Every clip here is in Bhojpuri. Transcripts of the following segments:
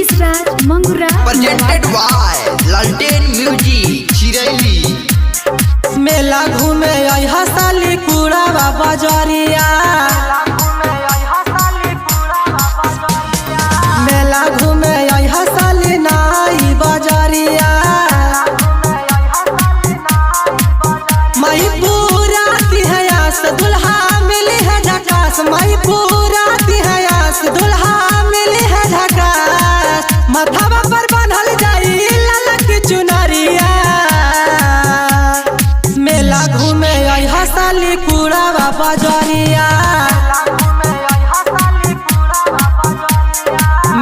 Nitish Raj Mangura presented by लालटेन म्यूजिक चिरैली। मेला घूमे आई साली कूड़ा बजरिया, मेला घूमे आई साली नाई बजरिया। मई पूरा तिहयास दुल्हा मिली है झकास, मई पूरा तिहयास दुल्हा मिली है झकास। मथवा पर बंधल जाई लाला की चुनरिया, मेला घूमे आई साली कूड़ा बजरिया,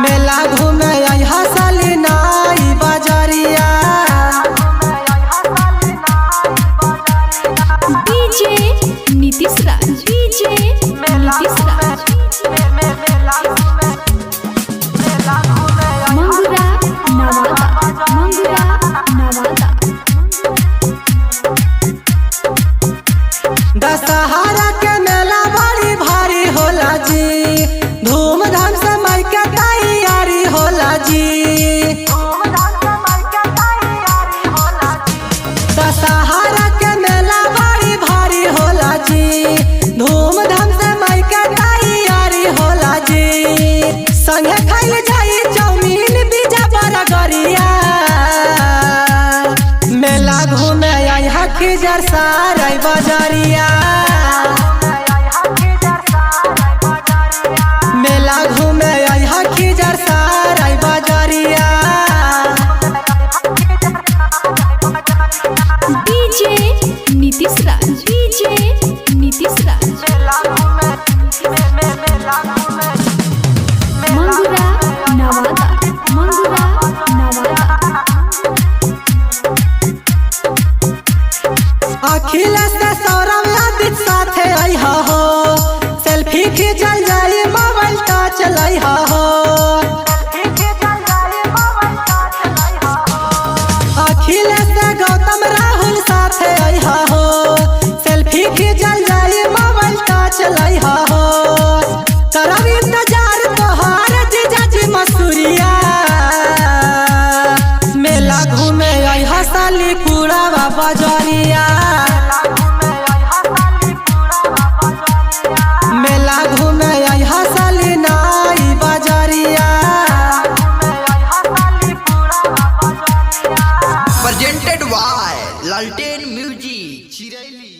मेला घूमे आई साली नाई बजरिया। डीजे नीतीश राज, डीजे नीतीश राज मंगुरा नवादा, मंगुरा नवादा। दशहरा के मेला बड़ी भारी होला जी, धूमधाम से मई के तैयारी होला जी। दशहरा के मेला बड़ी भारी होला जी, धूमधाम से मई के तैयारी होला जी। संगे खाइल जाई चाउमीन बीजा बरगरिया, मेला घूमे आई खिजर साराई बजरिया, मेला घूमे आई खिजर साराई बजरिया। डीजे नीतीश राज, डीजे नीतीश राज मंगुरा नवादा, मंगुरा नवादा। अखिलेश से सौरभ यादव साथे आई हो, सेल्फी खींचल जाई मोबाइल टच लाई हो। अखिलेश से गौतम राहुल साथे आई हो, सेल्फी खींचल जाई मोबाइल टच लाई हो। करब इंतजार तोहार जीजाजी मसूरिया, मेला घूमे आई साली कूड़ा बजरिया, मेला घूमे आई साली नाई बजरिया। प्रेजेंटेड बाय लालटेन म्यूजिक चिरैली।